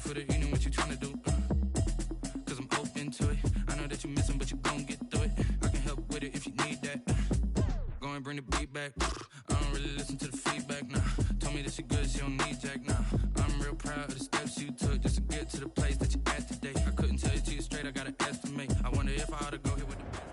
for the evening, what you tryna do? Cause I'm open to it. I know that you missing, but you gon' get through it. I can help with it if you need that. Go and bring the beat back. I don't really listen to the feedback, nah. Told me that she good, she don't need Jack, nah. I'm real proud of the steps you took just to get to the place that you're at today. I couldn't tell you to you straight, I gotta estimate. I wonder if I ought to go here with the best.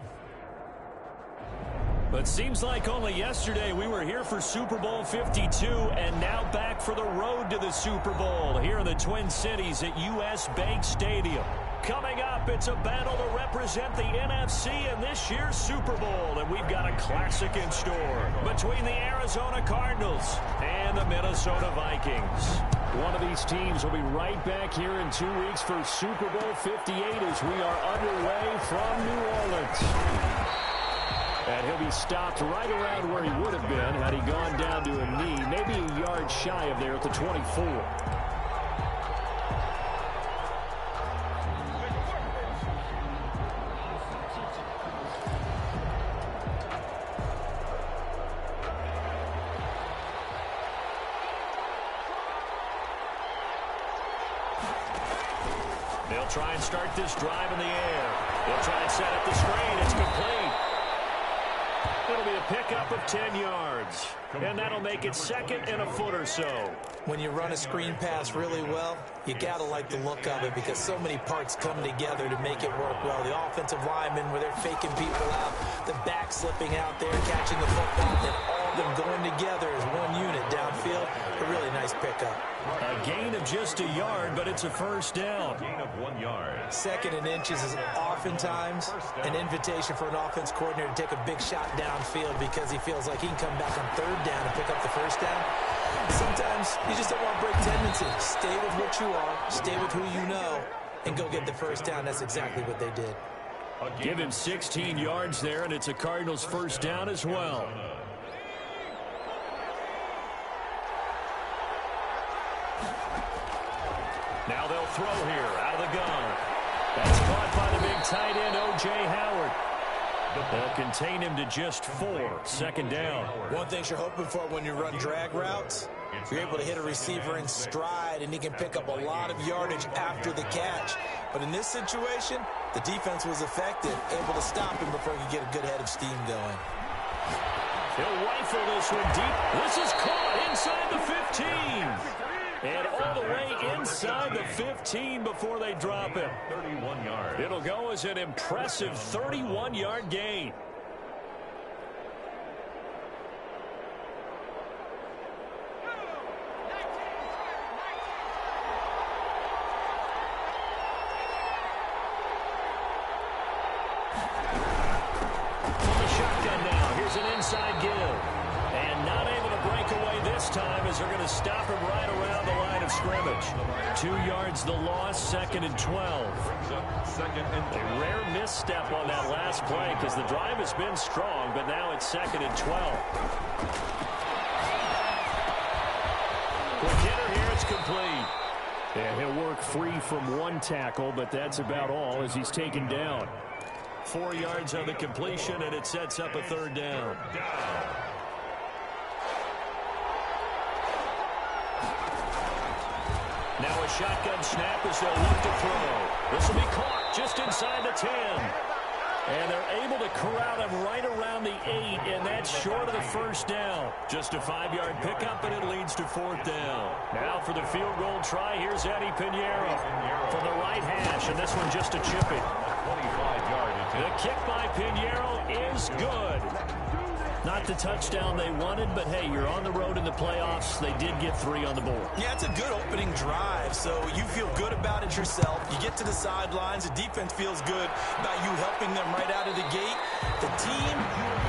But seems like only yesterday we were here for Super Bowl 52 and now back for the road to the Super Bowl here in the Twin Cities at US Bank Stadium. Coming up, it's a battle to represent the NFC in this year's Super Bowl, and we've got a classic in store between the Arizona Cardinals and the Minnesota Vikings. One of these teams will be right back here in 2 weeks for Super Bowl 58 as we are underway from New Orleans. And he'll be stopped right around where he would have been had he gone down to a knee, maybe a yard shy of there at the 24. They'll try and start this drive in the air. They'll try and set up the screen. It's complete. It'll be a pickup of 10 yards. And that'll make it second and a foot or so. When you run a screen pass really well, you got to like the look of it because so many parts come together to make it work well. The offensive linemen, where they're faking people out, the back slipping out there, catching the football, and all of them going together as one unit downfield. A really nice pickup. A gain of just a yard, but it's a first down. Gain of 1 yard. Second and inches is oftentimes an invitation for an offense coordinator to take a big shot downfield because he feels like he can come back on third down and pick up the first down. Sometimes you just don't want to break tendency. Stay with what you are, stay with who you know, and go get the first down. That's exactly what they did. Give him 16 yards there, and it's a Cardinals first down as well. Now they'll throw here out of the gun. That's caught by the big tight end, O.J. Howard. They'll contain him to just 4. Second down. One thing you're hoping for when you run drag routes, you're able to hit a receiver in stride, and he can pick up a lot of yardage after the catch. But in this situation, the defense was effective, able to stop him before he could get a good head of steam going. He'll rifle this one deep. This is caught inside the 15. And all the way inside the 15 before they drop it. 31 yards. It'll go as an impressive 31-yard gain. From the shotgun now, here's an inside give. And not able to break away this time as they're going to stop him right around the line of scrimmage. 2 yards the loss, second and 12. Second and A rare misstep on that last play because the drive has been strong, but now it's second and 12. Quick hitter here, it's complete. And he'll work free from one tackle, but that's about all as he's taken down. 4 yards on the completion, and it sets up a third down. Now a shotgun snap as they'll look to throw. This will be caught just inside the 10. And they're able to corral him right around the 8, and that's short of the first down. Just a 5-yard pickup, and it leads to fourth down. Now for the field goal try, here's Eddie Pinheiro from the right hash, and this one just a chipping. 25-yard attempt. The kick by Pinheiro is good. Not the touchdown they wanted, but hey, you're on the road in the playoffs. They did get 3 on the board. Yeah, it's a good opening drive, so you feel good about it yourself. You get to the sidelines, the defense feels good about you helping them right out of the gate. The team,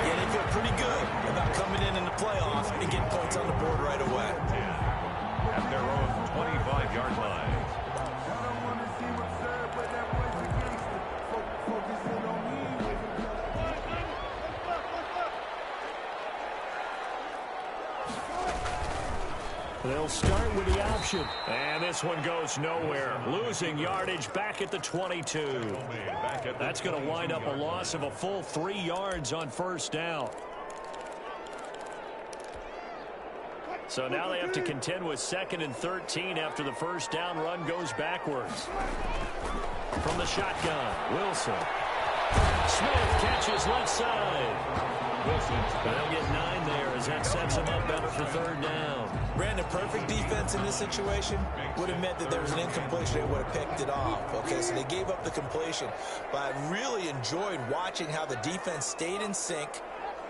yeah, they feel pretty good about coming in the playoffs and getting points on the board right away. At their own 25-yard line. They'll start with the option. And this one goes nowhere. Losing yardage back at the 22. That's going to wind up a loss of a full 3 yards on first down. So now they have to contend with 2nd and 13 after the first down run goes backwards. From the shotgun, Wilson. Smith catches left side. They'll get 9 there as that sets him up better for 3rd down. Brandon, perfect defense in this situation would have meant that there was an incompletion. They would have picked it off. Okay, so they gave up the completion. But I really enjoyed watching how the defense stayed in sync,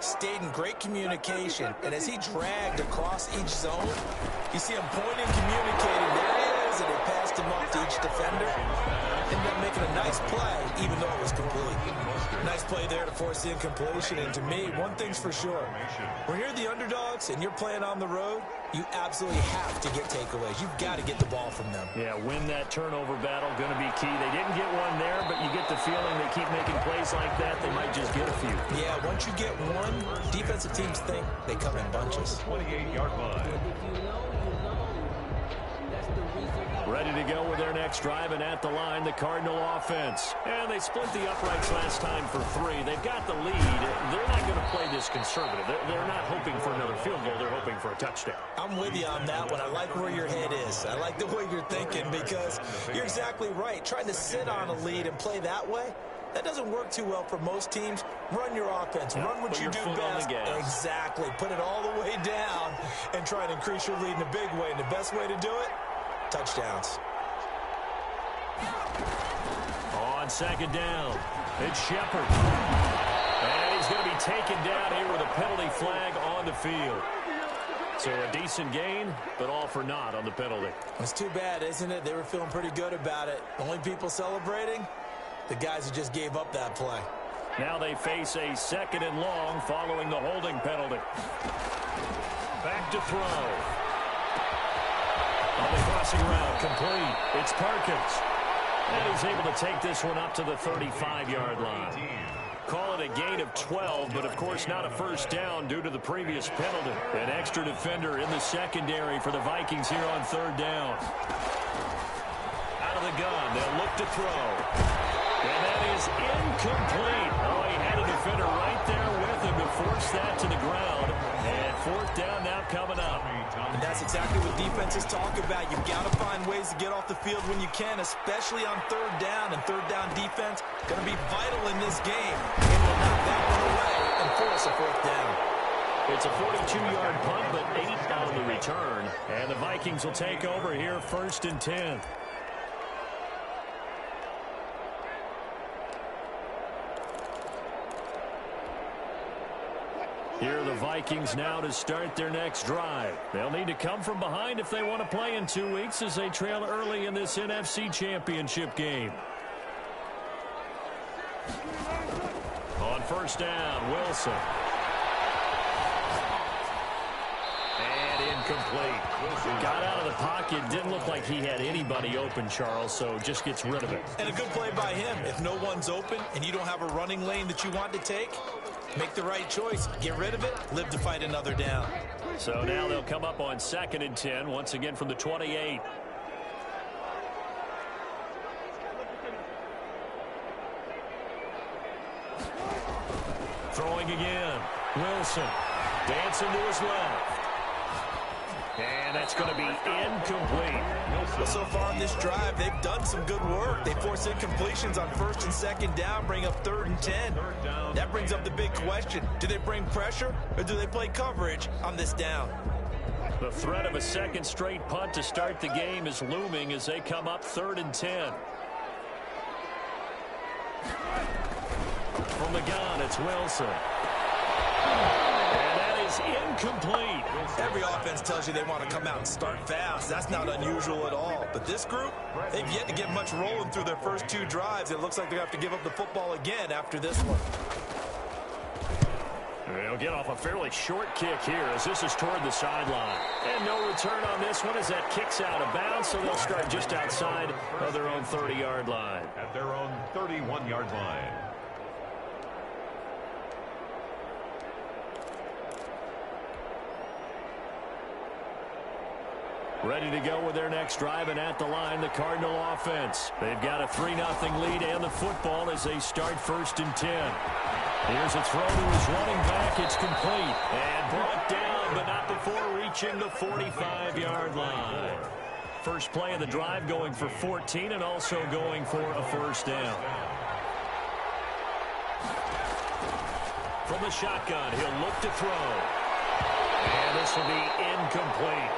stayed in great communication, and as he dragged across each zone, you see him pointing, communicating. There he is, and they passed him up to each defender. Ended up making a nice play, even though it was complete. Nice play there to force the incompletion. And to me, one thing's for sure. When you're the underdogs and you're playing on the road, you absolutely have to get takeaways. You've got to get the ball from them. Yeah, win that turnover battle, going to be key. They didn't get one there, but you get the feeling they keep making plays like that, they might just get a few. Yeah, once you get one, defensive teams think they come in bunches. 28-yard line. Ready to go with their next drive, and at the line, the Cardinal offense. And they split the uprights last time for 3. They've got the lead. They're not going to play this conservative. They're not hoping for another field goal. They're hoping for a touchdown. I'm with you on that one. I like where your head is. I like the way you're thinking because you're exactly right. Trying to sit on a lead and play that way, that doesn't work too well for most teams. Run your offense. Run what you do best. Exactly. Put it all the way down and try and increase your lead in a big way. And the best way to do it, touchdowns. On 2nd down, it's Shepard. And he's going to be taken down here with a penalty flag on the field. So a decent gain, but all for naught on the penalty. It's too bad, isn't it? They were feeling pretty good about it. The only people celebrating, the guys who just gave up that play. Now they face a 2nd and long following the holding penalty. Back to throw. On the crossing route, complete. It's Parkins. And he's able to take this one up to the 35-yard line. Call it a gain of 12, but of course not a first down due to the previous penalty. An extra defender in the secondary for the Vikings here on 3rd down. Out of the gun, they'll look to throw. And that is incomplete. Oh, he had a defender right there with him to force that to the ground. And 4th down now coming up. And that's exactly what defenses talk about. You've got to find ways to get off the field when you can, especially on 3rd down. And 3rd down defense going to be vital in this game. And will knock that one away and force a 4th down. It's a 42-yard punt, but 8 on the return. And the Vikings will take over here 1st and 10. Here are the Vikings now to start their next drive. They'll need to come from behind if they want to play in 2 weeks as they trail early in this NFC Championship game. On 1st down, Wilson. And incomplete. Got out of the pocket. Didn't look like he had anybody open, Charles, so just gets rid of it. And a good play by him. If no one's open and you don't have a running lane that you want to take, make the right choice. Get rid of it. Live to fight another down. So now they'll come up on 2nd and 10, once again from the 28. Throwing again. Wilson dancing to his left. And that's going to be incomplete. Well, so far on this drive, they've done some good work. They force incompletions on 1st and 2nd down, bring up 3rd and 10. That brings up the big question. Do they bring pressure or do they play coverage on this down? The threat of a 2nd straight punt to start the game is looming as they come up 3rd and 10. From the gun, it's Wilson. And that is incomplete. Every offense tells you they want to come out and start fast. That's not unusual at all. But this group, they've yet to get much rolling through their first 2 drives. It looks like they're going to have to give up the football again after this one. They'll get off a fairly short kick here as this is toward the sideline. And no return on this one as that kicks out of bounds, so they'll start just outside of their own 30-yard line. At their own 31-yard line. Ready to go with their next drive, and at the line, the Cardinal offense. They've got a 3-0 lead and the football as they start 1st and 10. Here's a throw to his running back. It's complete and brought down, but not before reaching reaching the 45-yard line. First play of the drive going for 14 and also going for a first down. From the shotgun, he'll look to throw. And this will be incomplete.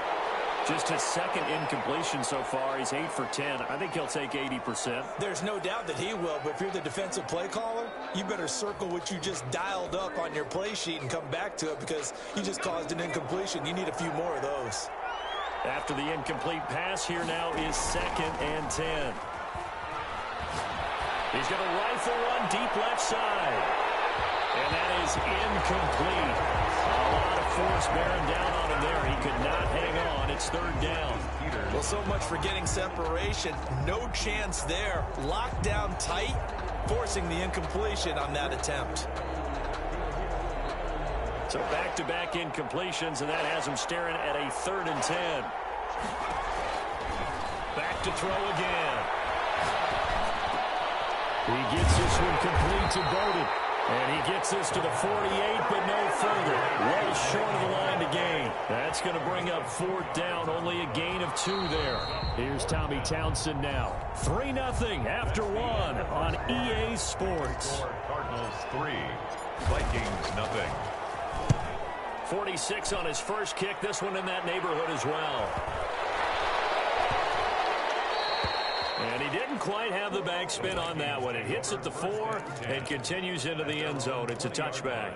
Just his second incompletion so far. He's 8 for 10. I think he'll take 80%. There's no doubt that he will, but if you're the defensive play caller, you better circle what you just dialed up on your play sheet and come back to it because you just caused an incompletion. You need a few more of those. After the incomplete pass, here now is 2nd and 10. He's going to rifle one deep left side. And that is incomplete. A lot of force bearing down on him there. He could not hang on. It's 3rd down. Well, so much for getting separation. No chance there. Locked down tight, forcing the incompletion on that attempt. So back-to-back incompletions, and that has him staring at a 3rd and 10. Back to throw again. He gets this one complete to Bowden. And he gets this to the 48, but no further. Well short of the line to gain. That's going to bring up 4th down. Only a gain of 2 there. Here's Tommy Townsend now. 3-0 after 1 on EA Sports. Cardinals 3, Vikings 0. 46 on his first kick. This one in that neighborhood as well. And he didn't quite have the backspin on that one. It hits at the 4 and continues into the end zone. It's a touchback.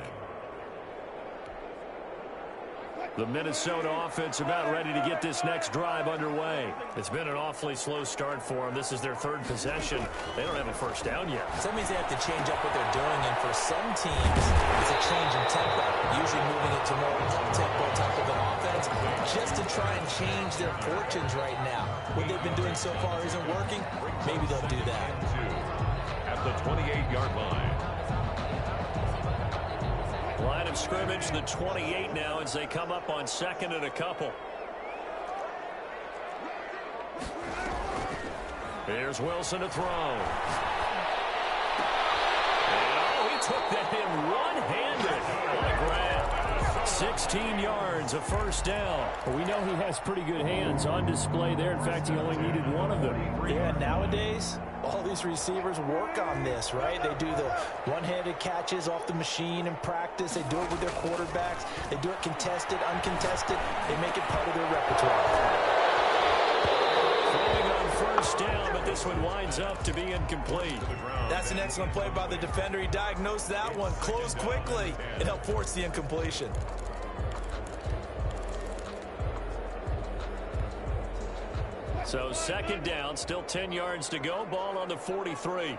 The Minnesota offense about ready to get this next drive underway. It's been an awfully slow start for them. This is their 3rd possession. They don't have a first down yet. So that means they have to change up what they're doing, and for some teams, it's a change in tempo, usually moving it to more tempo type of an offense, just to try and change their fortunes right now. What they've been doing so far isn't working. Maybe they'll do that. At the 28-yard line. Line of scrimmage, the 28 now as they come up on 2nd and a couple. Here's Wilson to throw. Oh, he took that in one-handed. What a grab. 16 yards, a first down. We know he has pretty good hands on display there. In fact, he only needed one of them. Yeah, nowadays, all these receivers work on this, right? They do the one-handed catches off the machine in practice. They do it with their quarterbacks. They do it contested, uncontested. They make it part of their repertoire. Throwing on first down, but this one winds up to be incomplete. That's an excellent play by the defender. He diagnosed that one, closed quickly, and helped force the incompletion. So 2nd down, still 10 yards to go. Ball on the 43.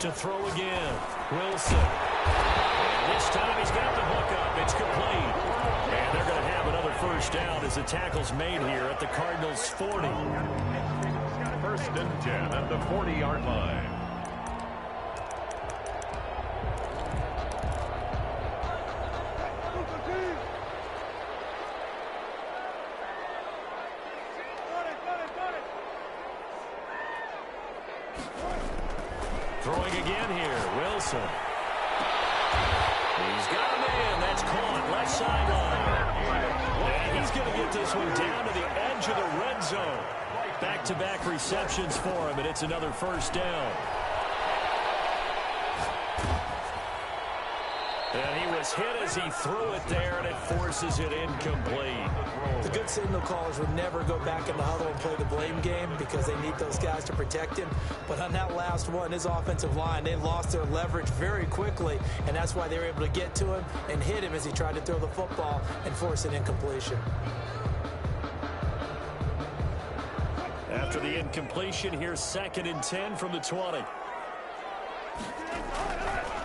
To throw again, Wilson. And this time he's got the hook up. It's complete. And they're going to have another first down as the tackle's made here at the Cardinals' 40. 1st and 10 at the 40-yard line. Throwing again here, Wilson. He's got a man. That's caught left sideline. And he's going to get this one down to the edge of the red zone. Back-to-back receptions for him, and it's another first down. And he was hit as he threw it there, and it forces it incomplete. The good signal callers would never go back in the huddle and play the blame game because they need those guys to protect him. But on that last one, his offensive line, they lost their leverage very quickly, and that's why they were able to get to him and hit him as he tried to throw the football and force an incompletion. After the incompletion, here's 2nd and 10 from the 20.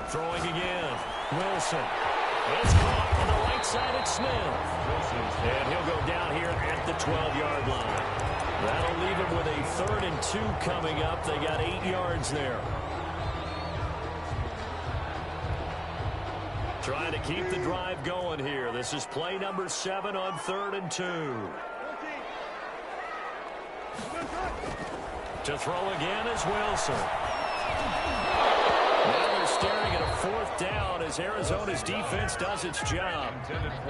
Throwing again, Wilson. It's caught on the right side at Smith. And he'll go down here at the 12-yard line. That'll leave him with a 3rd and 2 coming up. They got 8 yards there. Trying to keep the drive going here. This is play number 7 on 3rd and 2. To throw again is Wilson. Now there's staring at a 4th down as Arizona's defense does its job.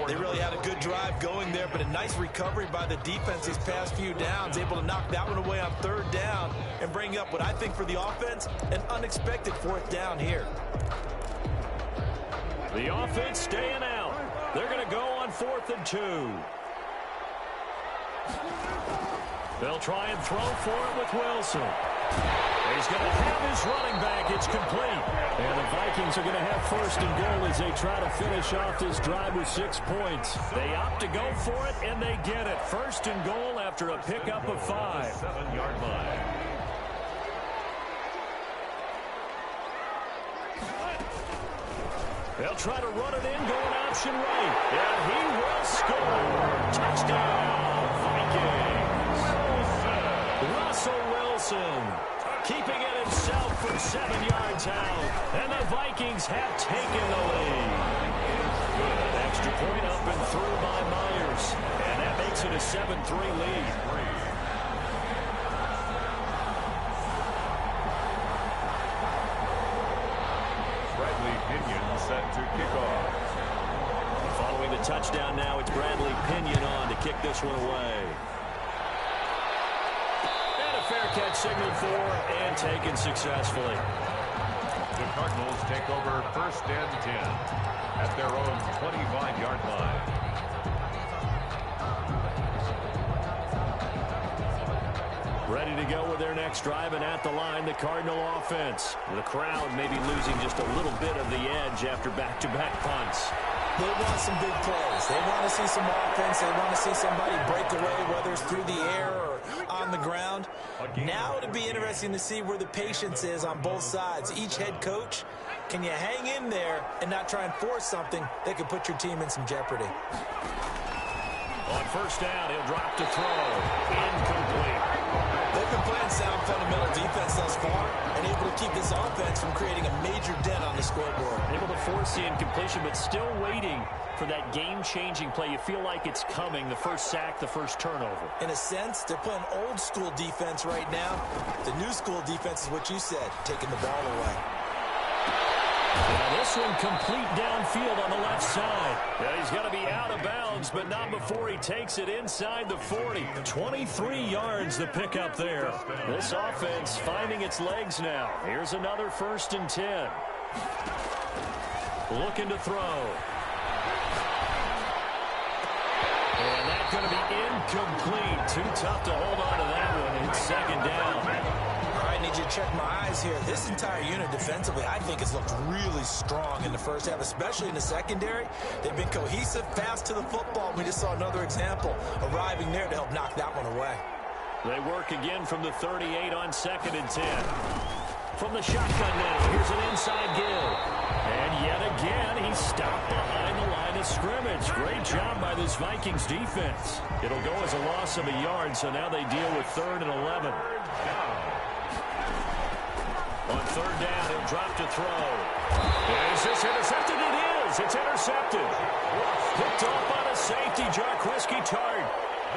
They really had a good drive going there, but a nice recovery by the defense these past few downs, able to knock that one away on 3rd down and bring up what I think for the offense, an unexpected 4th down here. The offense staying out. They're going to go on 4th and 2. They'll try and throw for it with Wilson. He's going to have his running back. It's complete. And the Vikings are going to have 1st and goal as they try to finish off this drive with 6 points. They opt to go for it, and they get it. 1st and goal after a pickup of 5. 7-yard line. They'll try to run it in, going option right. And he will score. Touchdown, Vikings. Russell Wilson keeping it himself for 7 yards out. And the Vikings have taken the lead. An extra point up and through by Myers. And that makes it a 7-3 lead. Bradley Pinion set to kick off. Following the touchdown now, it's Bradley Pinion on to kick this one away. And a fair catch signaled for and taken successfully. The Cardinals take over 1st and 10 at their own 25-yard line. Ready to go with their next drive, and at the line, the Cardinal offense. The crowd maybe losing just a little bit of the edge after back-to-back punts. They want some big plays. They want to see some offense. They want to see somebody break away, whether it's through the air or on the ground. Now it'll be interesting to see where the patience is on both sides. Each head coach, can you hang in there and not try and force something that could put your team in some jeopardy? On 1st down, he'll drop to throw. Incomplete. They've been playing sound fundamental defense thus far and able to keep this offense from creating a major dent on the scoreboard. Able to force the incompletion, but still waiting for that game-changing play. You feel like it's coming, the first sack, the first turnover. In a sense, they're playing old-school defense right now. The new-school defense is what you said, taking the ball away. Now this one complete downfield on the left side. Yeah, he's going to be out of bounds, but not before he takes it inside the 40. 23 yards the pickup there. This offense finding its legs now. Here's another 1st and 10. Looking to throw. And that's going to be incomplete. Too tough to hold on to that one. It's 2nd down. I need you to check my eyes here. This entire unit defensively, I think, has looked really strong in the first half, especially in the secondary. They've been cohesive, fast to the football. We just saw another example arriving there to help knock that one away. They work again from the 38 on 2nd and 10. From the shotgun now, here's an inside give. And yet again, he's stopped behind the line of scrimmage. Great job by this Vikings defense. It'll go as a loss of a yard, so now they deal with 3rd and 11. On 3rd down, he'll drop to throw. Is this intercepted? It is. It's intercepted. Picked off by the safety, Jarquiski Tart.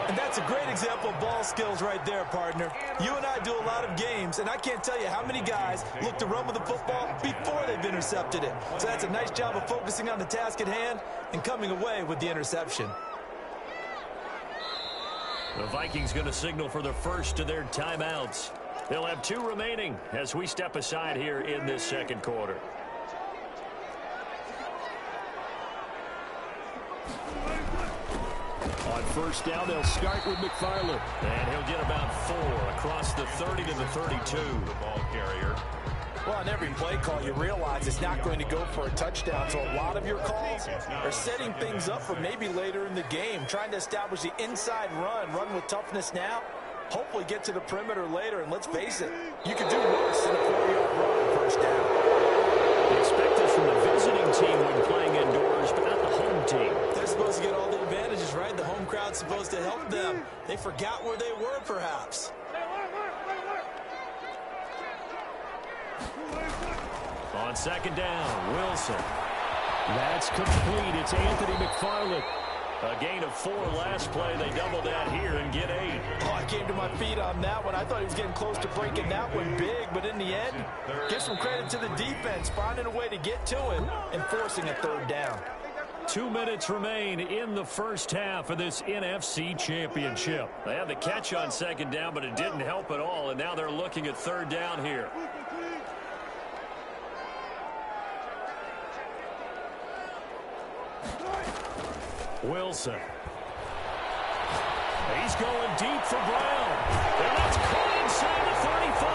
And that's a great example of ball skills right there, partner. You and I do a lot of games, and I can't tell you how many guys look to run with the football before they've intercepted it. So that's a nice job of focusing on the task at hand and coming away with the interception. The Vikings going to signal for the first of their timeouts. They'll have 2 remaining as we step aside here in this 2nd quarter. On 1st down, they'll start with McFarland. And he'll get about 4 across the 30 to the 32. The ball carrier. Well, on every play call, you realize it's not going to go for a touchdown. So a lot of your calls are setting things up for maybe later in the game, trying to establish the inside run with toughness now. Hopefully get to the perimeter later, and let's face it, you could do worse than a 4-yard run on 1st down. Expect this from the visiting team when playing indoors, but not the home team. They're supposed to get all the advantages, right? The home crowd's supposed to help them. They forgot where they were, perhaps. On 2nd down, Wilson. That's complete. It's Anthony McFarland. A gain of 4 last play. They double that here and get 8. Oh, I came to my feet on that one. I thought he was getting close to breaking that one big, but in the end, give some credit to the defense, finding a way to get to him and forcing a third down. 2 minutes remain in the first half of this NFC Championship. They had the catch on second down, but it didn't help at all, and now they're looking at third down here. Wilson. He's going deep for Brown. And that's caught inside the 35.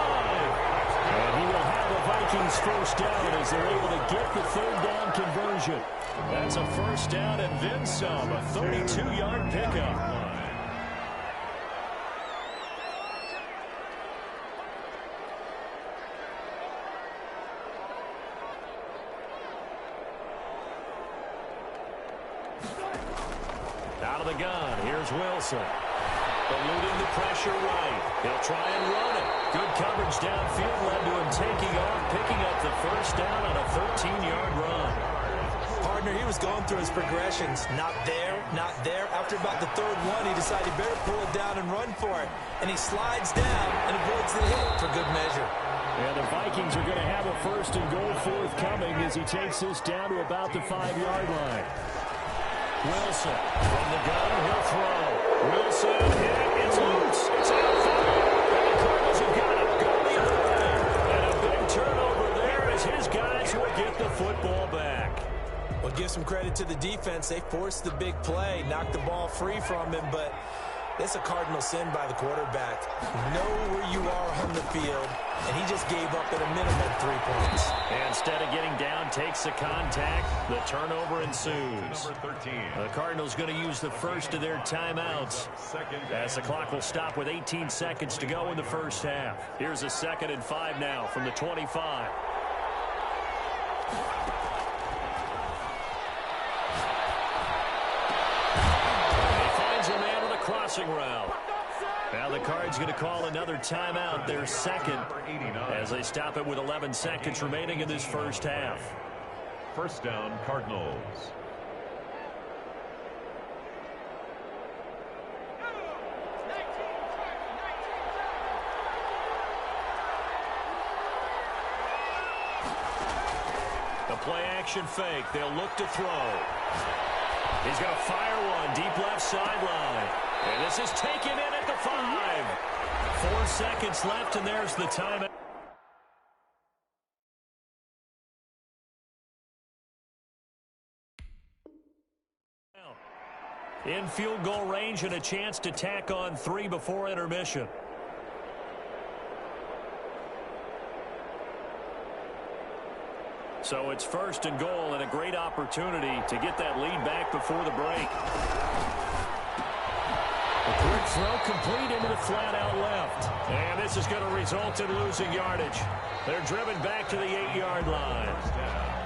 And he will have the Vikings first down as they're able to get the third down conversion. That's a first down and then some. A 32-yard pickup. Out of the gun, here's Wilson. Eluding the pressure right. He'll try and run it. Good coverage downfield led to him taking off, picking up the first down on a 13-yard run. Partner, he was going through his progressions. Not there, not there. After about the third one, he decided he better pull it down and run for it. And he slides down and avoids the hit for good measure. And the Vikings are going to have a first and goal forthcoming as he takes this down to about the 5-yard line. Wilson from the gun, he'll throw. Wilson hit, it's loose, it's out far. And the Cardinals have got it, go the other way. And a big turnover there as his guys will get the football back. Well, give some credit to the defense. They forced the big play, knocked the ball free from him, but it's a cardinal sin by the quarterback. Know where you are on the field, and he just gave up at a minimum 3 points. And instead of getting down, takes the contact. The turnover ensues. The Cardinals going to use the first of their timeouts as the clock will stop with 18 seconds to go in the first half. Here's a 2nd and 5 now from the 25. Crossing route. Now the Cards going to call another timeout, their second, as they stop it with 11 seconds remaining in this first half. First down, Cardinals. The play action fake. They'll look to throw. He's going to fire one deep left sideline. And this is taken in at the 5. 4 seconds left, and there's the timeout. In field goal range and a chance to tack on 3 before intermission. So it's first and goal and a great opportunity to get that lead back before the break. A quick throw complete into the flat out left. And this is going to result in losing yardage. They're driven back to the 8-yard line.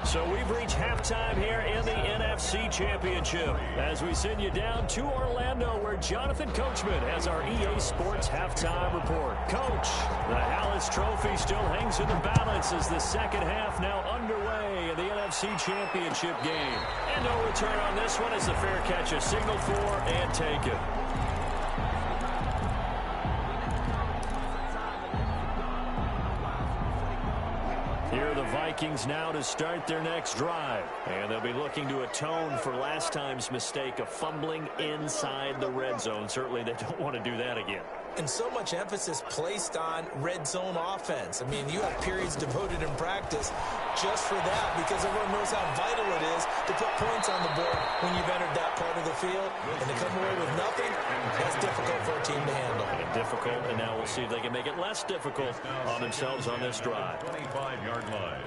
So we've reached halftime here in the NFC Championship as we send you down to Orlando where Jonathan Coachman has our EA Sports Halftime Report. Coach, the Hallis Trophy still hangs in the balance as the second half now underway in the NFC Championship game. And no return on this one as the fair catch is signaled for and taken. Here are the Vikings now to start their next drive. And they'll be looking to atone for last time's mistake of fumbling inside the red zone. Certainly they don't want to do that again. And so much emphasis placed on red zone offense. I mean, you have periods devoted in practice just for that because everyone knows how vital it is to put points on the board when you've entered that part of the field. And to come away with nothing, that's difficult for a team to handle. Difficult, and now we'll see if they can make it less difficult on themselves on this drive. 25-yard line.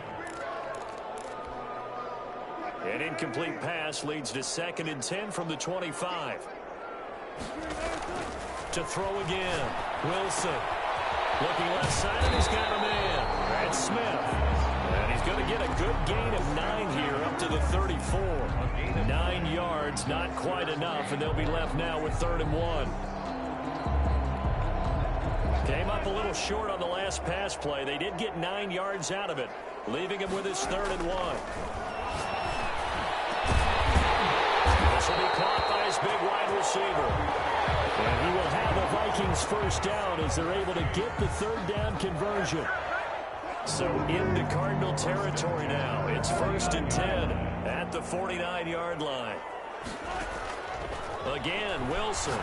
An incomplete pass leads to 2nd and 10 from the 25. To throw again. Wilson. Looking left side, and he's got a man. That's Smith. And he's going to get a good gain of 9 here up to the 34. 9 yards, not quite enough, and they'll be left now with 3rd and 1. Came up a little short on the last pass play. They did get 9 yards out of it, leaving him with his 3rd and 1. This will be caught by this big wide receiver. And he will have the Vikings first down as they're able to get the third down conversion. So into Cardinal territory now. It's 1st and 10 at the 49-yard line. Again, Wilson.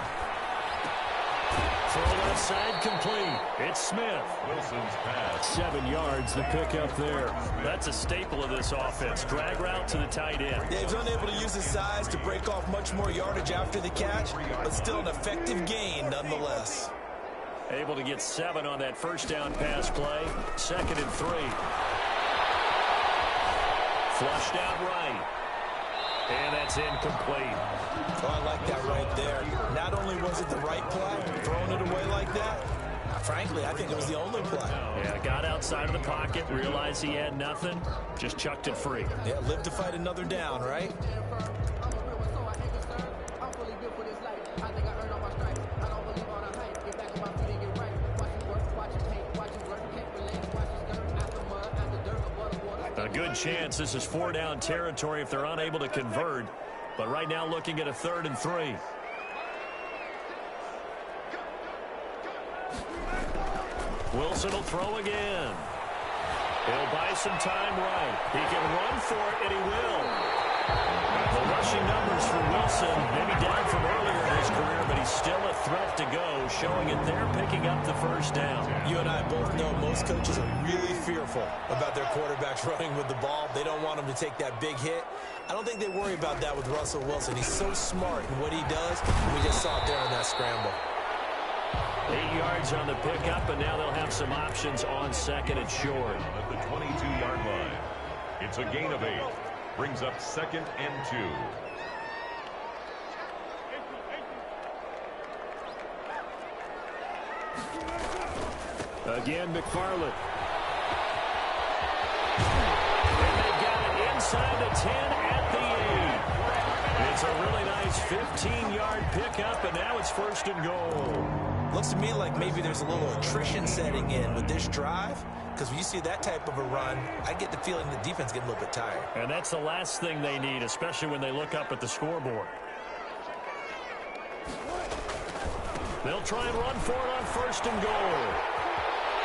Throw left side complete. It's Smith. Wilson's pass. 7 yards, the pickup there. That's a staple of this offense. Drag route to the tight end. Yeah, he's unable to use his size to break off much more yardage after the catch, but still an effective gain nonetheless. Able to get 7 on that first down pass play. 2nd and 3. Flushed out right. And that's incomplete. Oh, I like that right there. Not only was it the right play, throwing it away like that, frankly, I think it was the only play. Yeah, got outside of the pocket, realized he had nothing, just chucked it free. Yeah, live to fight another down, right? A good chance this is 4-down territory if they're unable to convert. But right now looking at a 3rd and 3. Wilson will throw again. He'll buy some time right. He can run for it, and he will. The rushing numbers for Wilson, maybe down from earlier in his career, but he's still a threat to go, showing it there, picking up the first down. You and I both know most coaches are really fearful about their quarterbacks running with the ball. They don't want him to take that big hit. I don't think they worry about that with Russell Wilson. He's so smart in what he does. We just saw it there in that scramble. 8 yards on the pickup, and now they'll have some options on 2nd and short. At the 22-yard line. It's a gain of 8. Brings up 2nd and 2. Again, McFarland. And they've got it inside the 10 at the 8. It's a really nice 15-yard pickup, and now it's 1st and goal. Looks to me like maybe there's a little attrition setting in with this drive, because when you see that type of a run, I get the feeling the defense getting a little bit tired. And that's the last thing they need, especially when they look up at the scoreboard. They'll try and run for it on 1st and goal.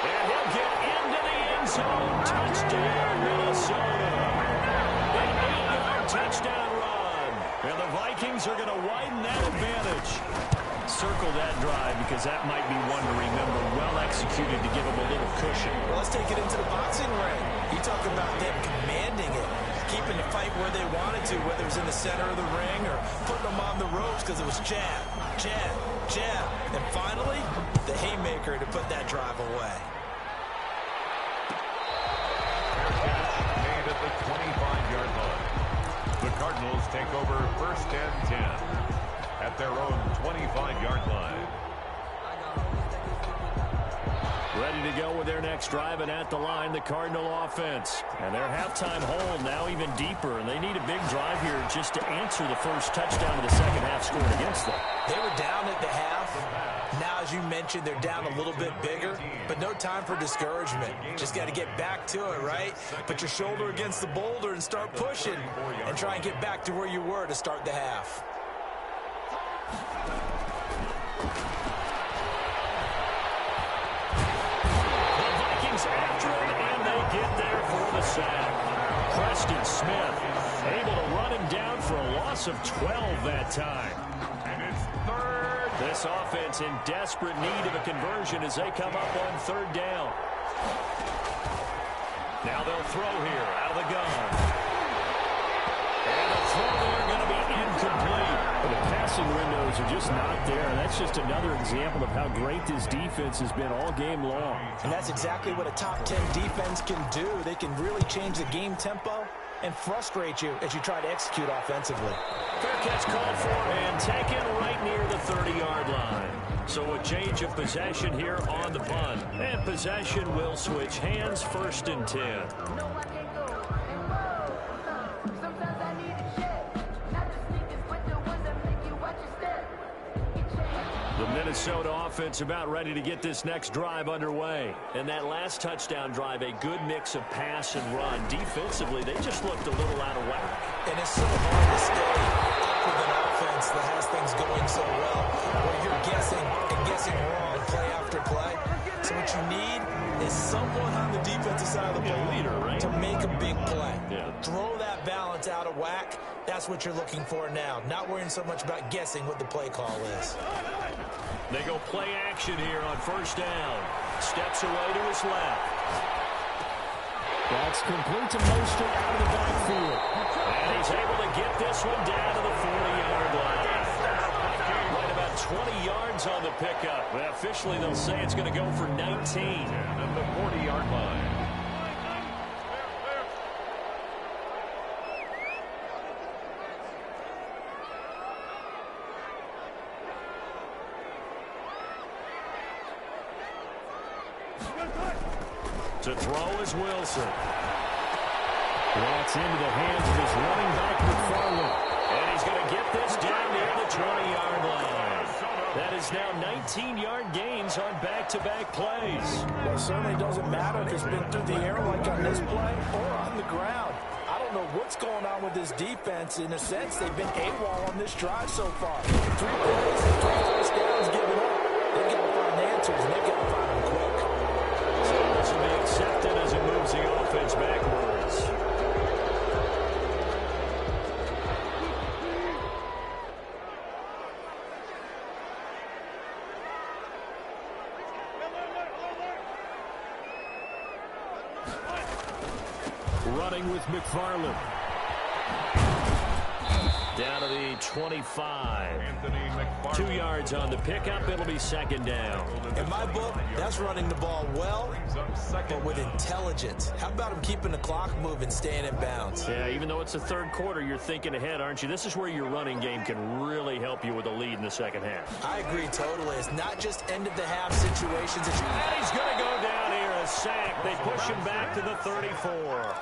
And he'll get into the end zone. Touchdown, Minnesota. An 8-yard touchdown run. And the Vikings are going to widen that advantage. Circle that drive because that might be one to remember. Well executed to give them a little cushion. Well, let's take it into the boxing ring. You talk about them commanding it, keeping the fight where they wanted to, whether it was in the center of the ring or putting them on the ropes because it was jab, jab, jab. And finally, the haymaker to put that drive away. Made at the 25-yard line. The Cardinals take over 1st and 10 at their own 25-yard line. Ready to go with their next drive, and at the line, the Cardinal offense. And their halftime hole now even deeper, and they need a big drive here just to answer the first touchdown of the second half scored against them. They were down at the half. Now, as you mentioned, they're down a little bit bigger, but no time for discouragement. Just got to get back to it, right? Put your shoulder against the boulder and start pushing and try and get back to where you were to start the half. After him, and they get there for the sack. Preston Smith able to run him down for a loss of 12 that time. And it's 3rd. This offense in desperate need of a conversion as they come up on 3rd down. Now they'll throw here out of the gun. And the throw there going to be incomplete. But the passing windows are just not there. And that's just another example of how great this defense has been all game long. And that's exactly what a top 10 defense can do. They can really change the game tempo and frustrate you as you try to execute offensively. Fair catch called for and taken right near the 30-yard line. So a change of possession here on the punt. And possession will switch hands, 1st and 10. The Minnesota offense about ready to get this next drive underway. And that last touchdown drive, a good mix of pass and run. Defensively, they just looked a little out of whack. And it's so hard to stay up with an offense that has things going so well, where you're guessing and guessing wrong play after play. So what you need is someone on the defensive side of the ball to make a big play. Throw that balance out of whack. That's what you're looking for now. Not worrying so much about guessing what the play call is. They go play action here on first down. Steps away to his left. That's complete to Mostert out of the backfield. And he's able to get this one down to the 40-yard line. Right about 20 yards on the pickup. But officially, they'll say it's going to go for 19. And the 40-yard line. To throw is Wilson. That's into the hands of his running back, McFarland. And he's going to get this down near the 20-yard line. That is now 19-yard gains on back-to-back plays. Well, it certainly doesn't matter if it's been through the air like on this play or on the ground. I don't know what's going on with this defense. In a sense, they've been AWOL on this drive so far. 3 plays, 3 first downs given up. They've got to find answers, and they've got to find them quick. This will be accepted as it moves the offense backwards. Running with McFarland. Down to the 25. Anthony McFarland. 2 yards on the pickup. It'll be second down. In my book, that's running the ball well, but with intelligence. How about him keeping the clock moving, staying in bounds? Yeah, even though it's the third quarter, you're thinking ahead, aren't you? This is where your running game can really help you with a lead in the second half. I agree totally. It's not just end-of-the-half situations that you... And he's going to go down here, a sack. They push him back to the 34.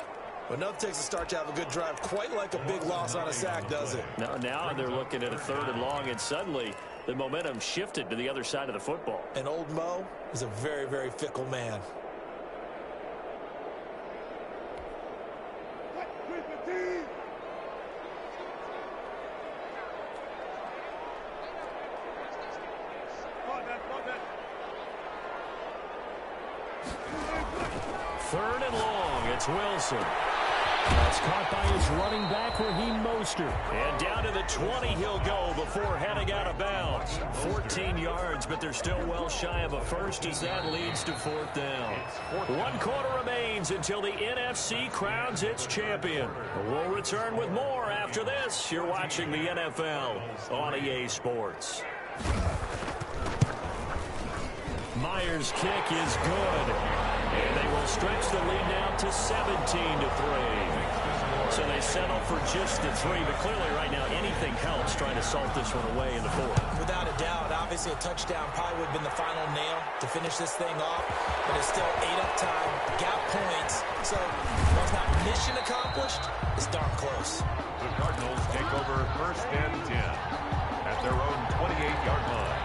But enough takes a start to have a good drive, quite like a big loss on a sack, does it? Now they're looking at a 3rd and long, and suddenly the momentum shifted to the other side of the football. And old Mo is a very, very fickle man. Third and long, it's Wilson. That's caught by his running back, Raheem Mostert. And down to the 20 he'll go before heading out of bounds. 14 yards, but they're still well shy of a first as that leads to 4th down. 1 quarter remains until the NFC crowns its champion. We'll return with more after this. You're watching the NFL on EA Sports. Myers' kick is good. And they will stretch the lead now to 17-3. So they settle for just the 3. But clearly right now anything helps trying to salt this one away in the 4th. Without a doubt, obviously a touchdown probably would have been the final nail to finish this thing off. But it's still 8 up time, got points. So while it's not mission accomplished, it's darn close. The Cardinals take over 1st and 10 at their own 28-yard line.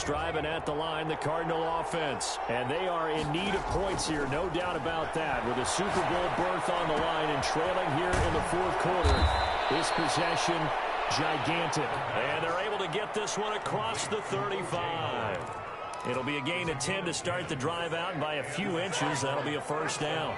Driving at the line, the Cardinal offense. And they are in need of points here, no doubt about that. With a Super Bowl berth on the line and trailing here in the 4th quarter. This possession, gigantic. And they're able to get this one across the 35. It'll be a gain of 10 to start the drive out, and by a few inches, that'll be a 1st down.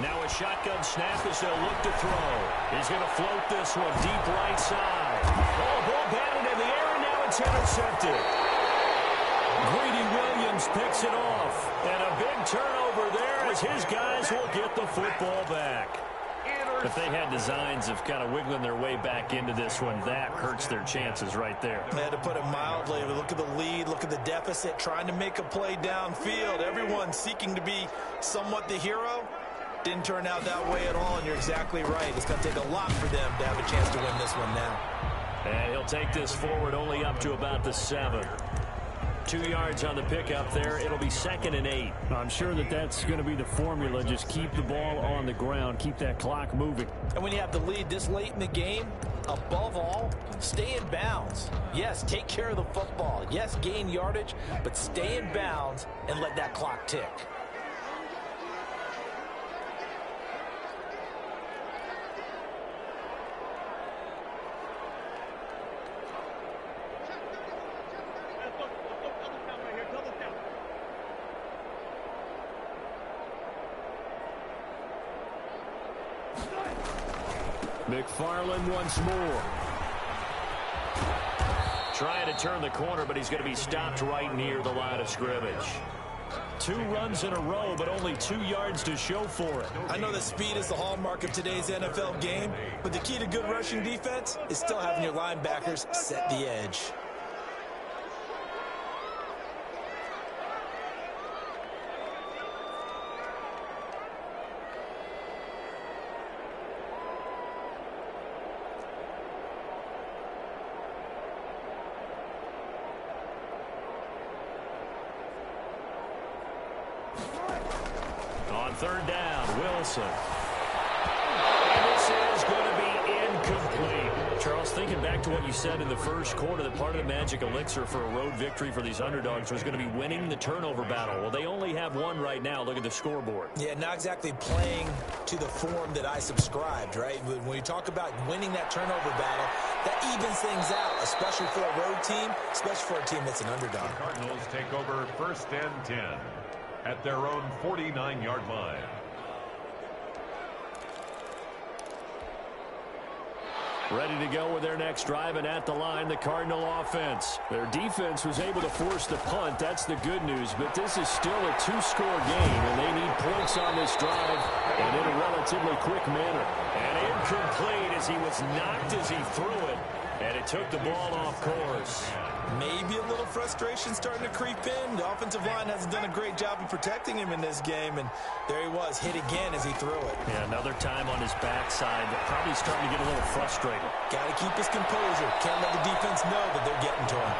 Now a shotgun snap as they'll look to throw. He's going to float this one deep right side. Oh, ball batted in the air, and now it's intercepted. Greedy Williams picks it off. And a big turnover there as his guys will get the football back. If they had designs of kind of wiggling their way back into this one, that hurts their chances right there. They had to put it mildly. Look at the lead, look at the deficit, trying to make a play downfield. Everyone seeking to be somewhat the hero. Didn't turn out that way at all, and you're exactly right. It's going to take a lot for them to have a chance to win this one now. And he'll take this forward only up to about the 7. 2 yards on the pickup there. It'll be 2nd and 8. I'm sure that's going to be the formula. Just keep the ball on the ground. Keep that clock moving. And when you have the lead this late in the game, above all, stay in bounds. Yes, take care of the football. Yes, gain yardage, but stay in bounds and let that clock tick. McFarland once more. Trying to turn the corner, but he's going to be stopped right near the line of scrimmage. 2 runs in a row, but only 2 yards to show for it. I know that speed is the hallmark of today's NFL game, but the key to good rushing defense is still having your linebackers set the edge. On 3rd down, Wilson. And this is going to be incomplete. Charles, thinking back to what you said in the first quarter, that part of the magic elixir for a road victory for these underdogs was going to be winning the turnover battle. Well, they only have one right now. Look at the scoreboard. Yeah, not exactly playing to the form that I subscribed, right? When you talk about winning that turnover battle, that evens things out, especially for a road team, especially for a team that's an underdog. The Cardinals take over 1st and 10 at their own 49-yard line. Ready to go with their next drive, and at the line, the Cardinal offense. Their defense was able to force the punt. That's the good news, but this is still a 2-score game, and they need points on this drive, and in a relatively quick manner. And incomplete as he was knocked as he threw it, and it took the ball off course. Maybe a little frustration starting to creep in. The offensive line hasn't done a great job of protecting him in this game, and there he was, hit again as he threw it. Yeah, another time on his backside, probably starting to get a little frustrated. Got to keep his composure. Can't let the defense know that they're getting to him.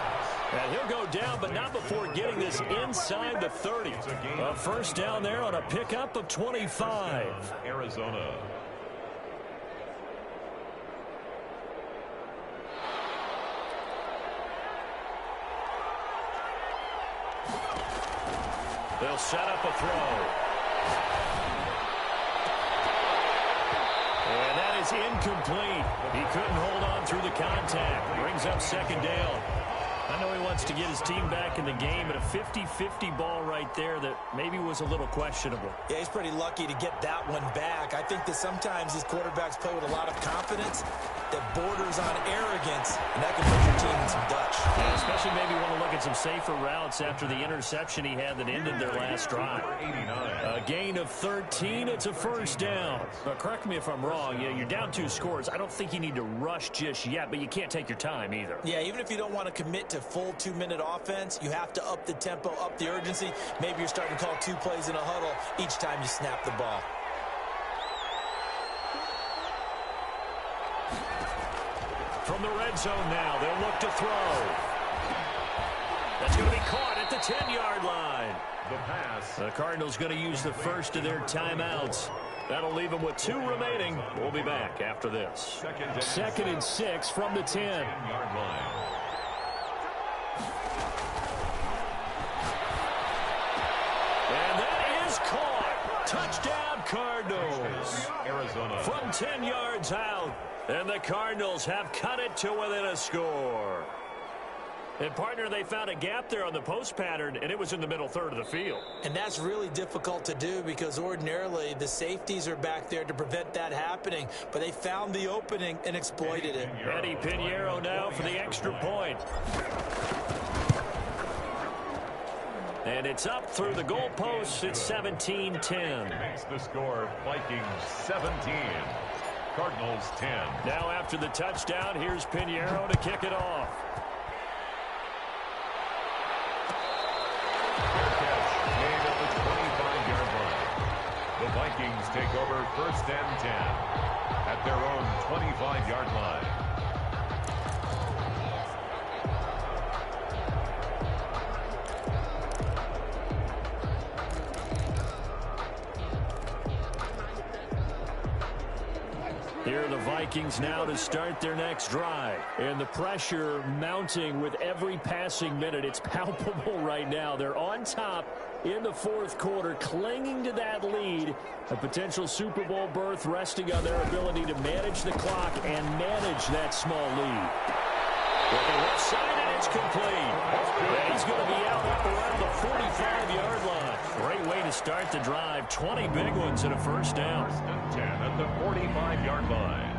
And he'll go down, but not before getting this inside the 30. A 1st down there on a pickup of 25. Arizona. They'll set up a throw. And that is incomplete. He couldn't hold on through the contact. Brings up 2nd down. I know he wants to get his team back in the game, but a 50-50 ball right there that maybe was a little questionable. Yeah, he's pretty lucky to get that one back. I think that sometimes these quarterbacks play with a lot of confidence that borders on arrogance, and that can put your team in some Dutch. Yeah, especially maybe want to look at some safer routes after the interception he had that ended their last drive. A gain of 13. It's a 1st down. But correct me if I'm wrong. You're down 2 scores. I don't think you need to rush just yet, but you can't take your time either. Yeah, even if you don't want to commit to full 2-minute offense, you have to up the tempo, up the urgency. Maybe you're starting to call 2 plays in a huddle each time you snap the ball. From the red zone now, they'll look to throw. That's going to be caught at the 10-yard line. The pass. The Cardinals going to use the first of their timeouts. That'll leave them with 2 remaining. We'll be back after this. 2nd and 6 from the 10. 10-yard line. And that is caught. Touchdown, Cardinals. Arizona. From 10 yards out. And the Cardinals have cut it to within a score. And, partner, they found a gap there on the post pattern, and it was in the middle third of the field. And that's really difficult to do because ordinarily the safeties are back there to prevent that happening. But they found the opening and exploited it. Eddie Pinheiro now for the extra point. And it's up through the goalposts. It's 17-10. Makes the score Vikings 17. Cardinals 10. Now after the touchdown, here's Pinheiro to kick it off. Made at the 25-yard line. The Vikings take over 1st and 10 at their own 25-yard line. Here are the Vikings now to start their next drive. And the pressure mounting with every passing minute. It's palpable right now. They're on top in the fourth quarter, clinging to that lead. A potential Super Bowl berth resting on their ability to manage the clock and manage that small lead. With the left side, and it's complete. And he's going to be out around the 45-yard line. Great way to start the drive. 20 big ones and a first down. 10 at the 45-yard line.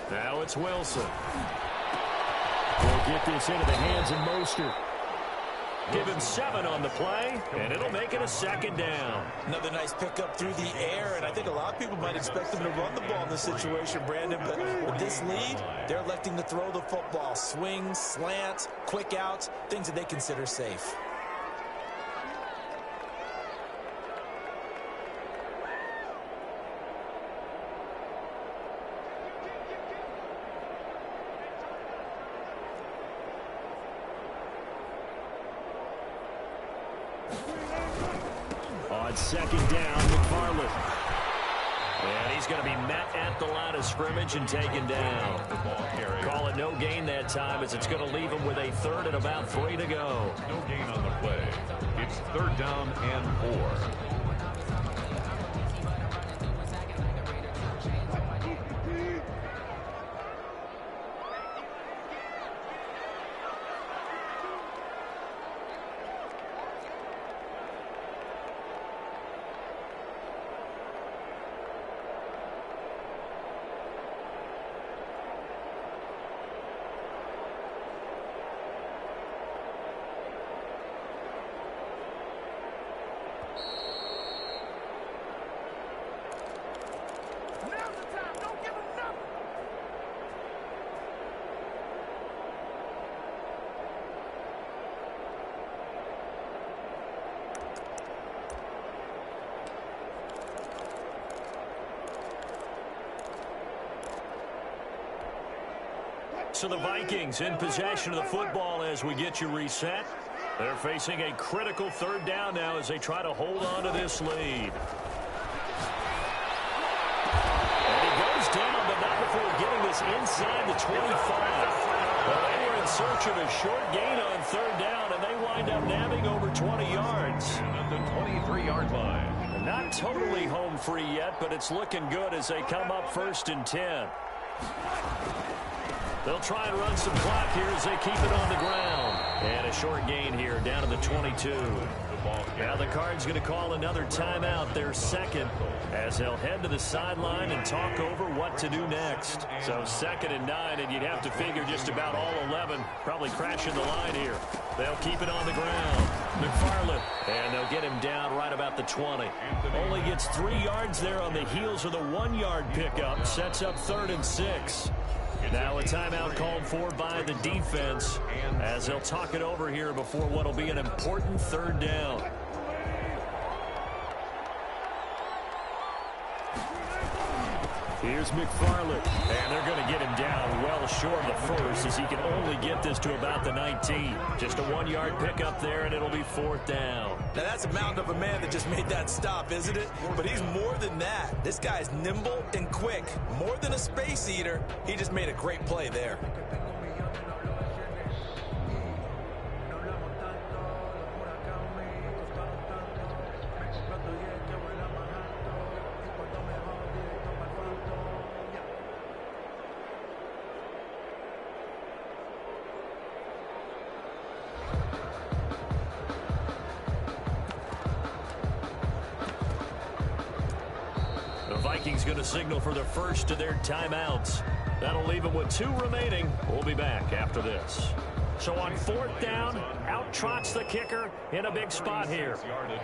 Now it's Wilson. We'll get this into the hands of Mostert. Give him 7 on the play, and it'll make it a second down. Another nice pickup through the air, and I think a lot of people might expect them to run the ball in this situation, Brandon, but with this lead, they're electing to throw the football. Swing, slant, quick outs, things that they consider safe. On second down, McFarland. And he's going to be met at the line of scrimmage and taken down. Call it no gain that time, as it's going to leave him with a third and about 3 to go. No gain on the play. It's third down and 4. So the Vikings in possession of the football as we get you reset. They're facing a critical third down now as they try to hold on to this lead. And he goes down, but not before getting this inside the 25. Well, they were in search of a short gain on third down, and they wind up nabbing over 20 yards. And at the 23-yard line. Not totally home free yet, but it's looking good as they come up 1st and 10. They'll try and run some clock here as they keep it on the ground. And a short gain here down to the 22. Now the Cards going to call another timeout, their second, as they'll head to the sideline and talk over what to do next. So 2nd and 9, and you'd have to figure just about all 11 probably crashing the line here. They'll keep it on the ground. McFarland, and they'll get him down right about the 20. Only gets 3 yards there on the heels of the 1-yard pickup. Sets up 3rd and 6. Now a timeout called for by the defense as they'll talk it over here before what will be an important third down. Here's McFarland, and they're going to get him down well short of the first as he can only get this to about the 19. Just a 1-yard pickup there, and it'll be 4th down. Now that's a mountain of a man that just made that stop, isn't it? But he's more than that. This guy's nimble and quick. More than a space eater, he just made a great play there. Vikings going to signal for the first of their timeouts. That'll leave them with 2 remaining. We'll be back after this. So on 4th down, out trots the kicker in a big spot here.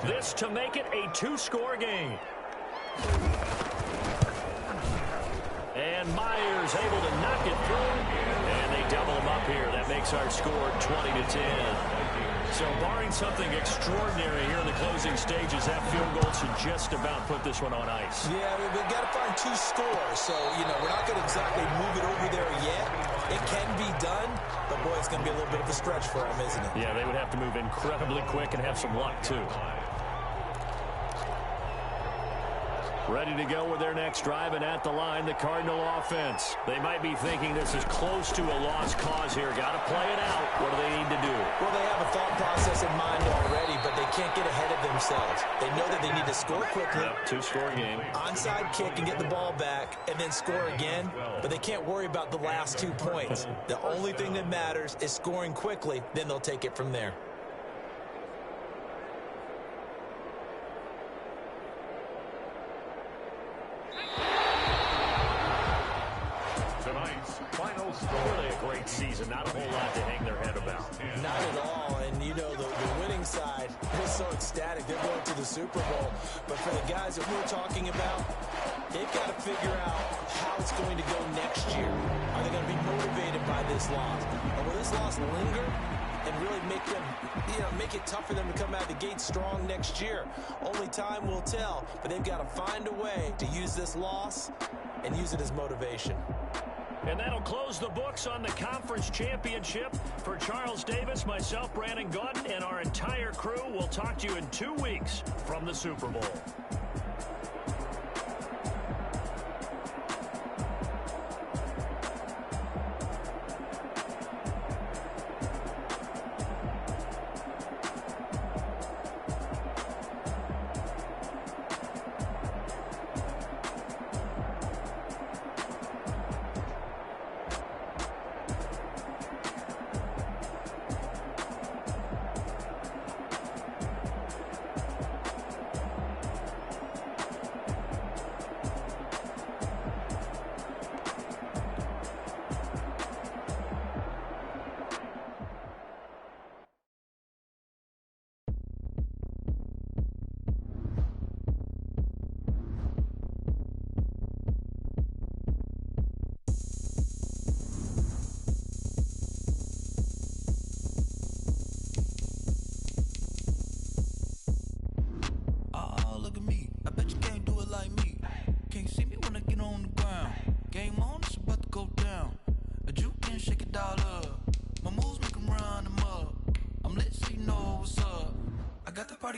This to make it a 2-score game. And Myers able to knock it through. And they double him up here. That makes our score 20-10. So barring something extraordinary here in the closing stages, that field goal should just about put this one on ice. Yeah, we've got to find 2 scores. So, we're not going to exactly move it over there yet. It can be done, but, boy, it's going to be a little bit of a stretch for them, isn't it? Yeah, they would have to move incredibly quick and have some luck, too. Ready to go with their next drive, and at the line, the Cardinal offense. They might be thinking this is close to a lost cause here. Got to play it out. What do they need to do? Well, they have a thought process in mind already, but they can't get ahead of themselves. They know that they need to score quickly. Yep, 2-score game. Onside kick and get the ball back, and then score again. But they can't worry about the last 2 points. The only thing that matters is scoring quickly. Then they'll take it from there. Tonight's final score. Really a great season. Not a whole lot to hang their head about. Not at all. And, the winning side was so ecstatic. They're going to the Super Bowl. But for the guys that we're talking about, they've got to figure out how it's going to go next year. Are they going to be motivated by this loss? Or will this loss linger and really make them, make it tough for them to come out of the gate strong next year? Only time will tell. But they've got to find a way to use this loss and use it as motivation. And that'll close the books on the conference championship. For Charles Davis, myself, Brandon Gaudin, and our entire crew, we'll talk to you in 2 weeks from the Super Bowl.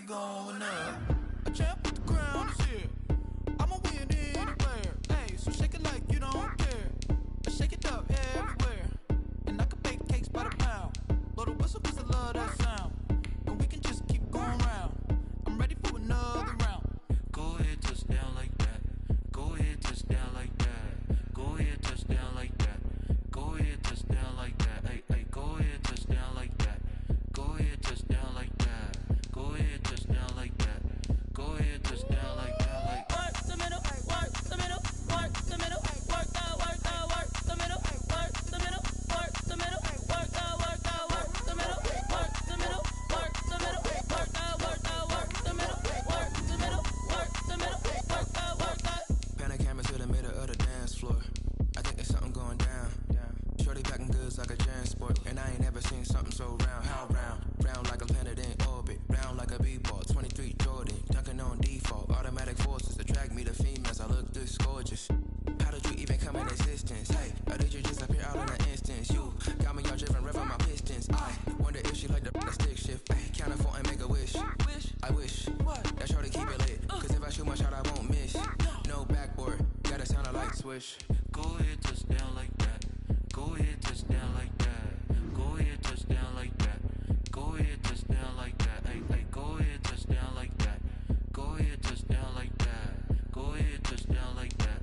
Going up, a champ with the crown is here. I'ma win anywhere. Hey, so shake it like you don't care. I shake it up everywhere. And I can bake cakes by the pound. Blow the whistle cause I love that sound. And we can just keep going round. I'm ready for another round. Go ahead, touch down like that. Go ahead, touch down like that. Go ahead, touch down like that. Go ahead, touch down like that. Hey, hey, go ahead, touch down like that. Go ahead, touch down like that. Go ahead, touch down like that. Go ahead, touch down like that. Like work the middle, work the middle, work the middle, work the middle, work the middle, work the middle, work the middle, work the middle, work the middle, work the middle, work the middle, work the middle, work the. Pan a camera to the middle of the dance floor. I think there's something going down. Shorty packing goods like a transport, and I ain't never seen something so round. How round? Round like a planet in orbit, round like a b-ball. 23 Jordan, dunking on default. Automatic forces attract me to females. I look this gorgeous. How did you even come in existence? Hey, or did you just appear out in an instance? You got me all driven, revving my pistons. I wonder if she like the stick shift. Ay, count a four and make a wish. I wish that shorty keep it lit. Cause if I shoot my shot, I won't miss. No backboard, gotta sound a light switch. Go ahead, touch down like that. Go ahead, touch down like that. Go ahead, touch down like that. Go ahead, touch down like that. Hey, hey, go ahead, touch down like that. Go ahead, touch down like that. Go ahead, touch down like that.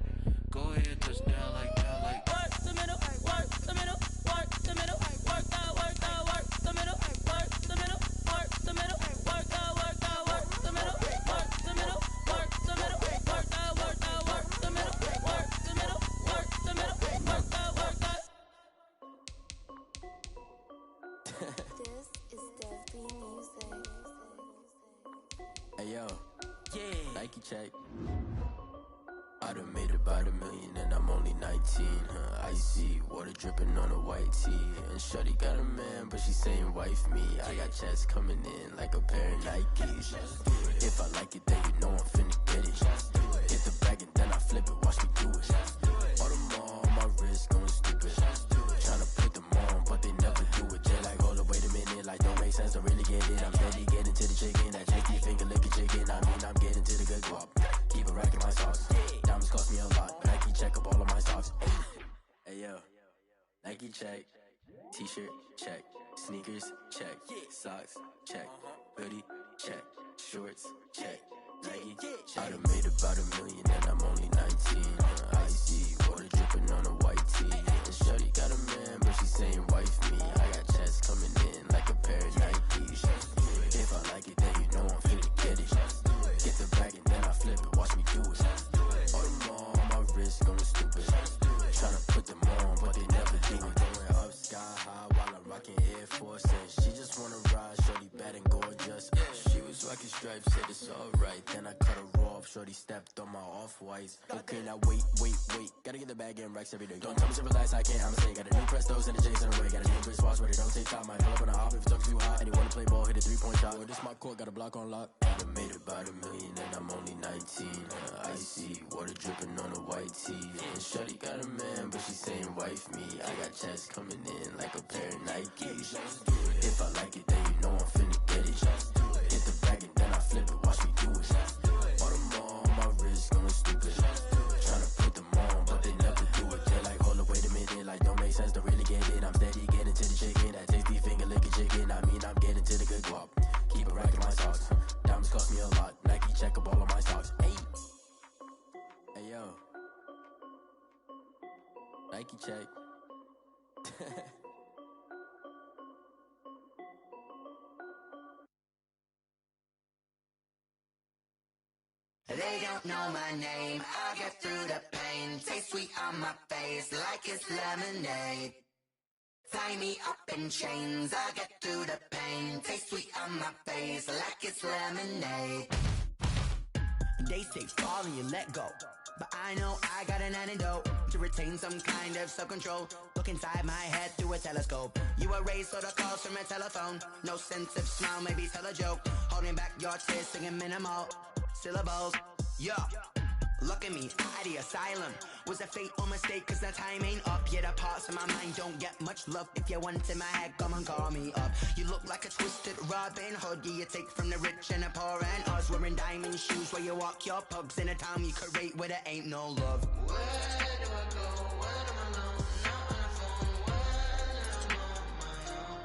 Go ahead, touch down like that. Like work the middle, work the middle, work the middle, work the middle, work the middle, work the middle, work the middle, work the middle, work the middle, work the middle, work the middle, work the middle, work the middle, This is Dev B Music. Hey yo, yeah, Nike check. I done made about $1 million and I'm only 19, icy, water dripping on a white tee. And shorty got a man, but she saying wife me. I got checks coming in like a pair of Nikes. If I like it, then you know I'm finna get it. Get the bag and then I flip it, watch me do it. All the more on my wrist going stupid. Tryna put them on, but they never do it. They like, hold up, wait a minute, like don't make sense, don't really get it. I'm steady getting to the chicken, that janky finger licking chicken. I mean, I'm getting to the good guap. Keep a rack in my socks. Diamonds cost me a lot. Nike check up all of my socks. Hey yo, Nike check. T-shirt check. Sneakers check. Socks check. Hoodie check. Shorts check. Nike check. I done made about $1 million and I'm only 19. Icy, water dripping on a white tee. And shorty got a man, but she saying wife me. I got checks coming in like a pair of Nikes. If I like it, then you know I'm finna get it. Get the bag and then I flip it, watch me do it. All the more on my wrist going stupid. Tryna put them on, but they never do it. Going up sky high while I'm rocking Air Force. And she just wanna ride, shorty bad and gorgeous. She was rocking stripes, said it's alright. Then I cut her off, shorty stepped on my off-whites. Okay, now wait. Gotta get the bag and racks every day. Don't tell me to relax, I can't, I'ma say. Got a new Prestos and a Jason away. Got a new wristwatch, but it don't take time. Might pull up on a hop if it talks too hot. And he wanna play ball, hit a 3-point shot. Well, this my court, got a block on lock. I done made about $1 million and I'm only 19. Icy, water dripping on a white tee. And shorty got a man, but she saying wife me. I got checks coming in like a pair of Nikes. If I like it, then you know I'm finna get it. Get the bag and then I flip it, watch me do it. All the more on my wrist going stupid. Tryna put them on, but they never do it. They're like, hold up, wait a minute, like don't make sense, don't really get it. I'm steady getting to the chicken, that tasty finger licking chicken. I mean, I'm getting to the good guap. Keep a rack in my socks. Diamonds cost me a lot. Nike check up all of my socks. Hey yo, Nike check. They don't know my name, I get through the pain. Taste sweet on my face like it's lemonade. Tie me up in chains, I get through the pain. Taste sweet on my face like it's lemonade. They say fall and you let go, but I know I got an antidote to retain some kind of self-control. Look inside my head through a telescope. You erase all the calls from a telephone. No sense of smile, maybe tell a joke. Holding back your tears, singing minimal syllables. Yeah, look at me, out the asylum. Was a fate or mistake, cause the time ain't up. Yeah, the parts of my mind don't get much love. If you want in my head, come and call me up. You look like a twisted Robin Hood. Yeah, you take from the rich and the poor and us. Wearing diamond shoes where you walk your pugs in a town you create where there ain't no love. Where do I go? When am I alone? Not on the phone. When I'm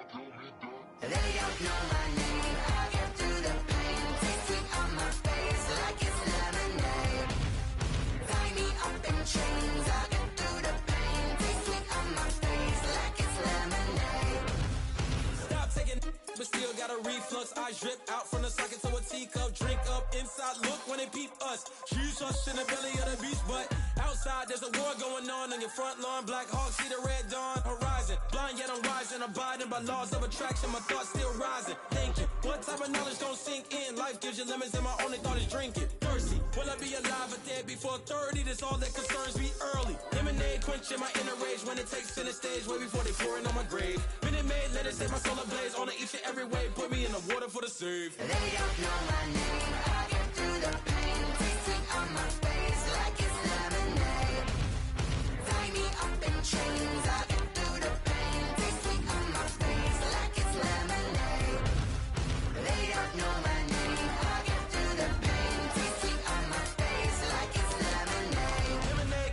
on my own. They don't know my name. I get through the pain. Taste sweet on my face like it's lemonade. Tie me up in chains. I get through the pain. Taste sweet on my face like it's lemonade. Stop taking, but still got a reflux. Eyes drip out from the socket to a teacup. Drink up inside, look when they peep us. Choose us in the belly of the beach, but outside there's a war going on your front lawn. Black Hawk, see the red dawn horizon. Blind yet I'm rising, abiding by laws of attraction. My thoughts still rising. Thinking, what type of knowledge don't sink in? Life gives you lemons and my only thought is drinking. Thirsty, will I be alive or dead before 30? That's all that concerns me early. Lemonade quenching my inner rage when it takes center stage way before they pouring on my grave. Minute Maid, let it set my soul ablaze on each and every way. Put me in the water for the save. They don't know my name. I get through the pain. Taste sweet on my face like it's lemonade. Tie me up in chains. I get through the pain. Taste sweet on my face like it's lemonade. They don't know my name. I get through the pain. Taste sweet on my face like it's lemonade. Lemonade.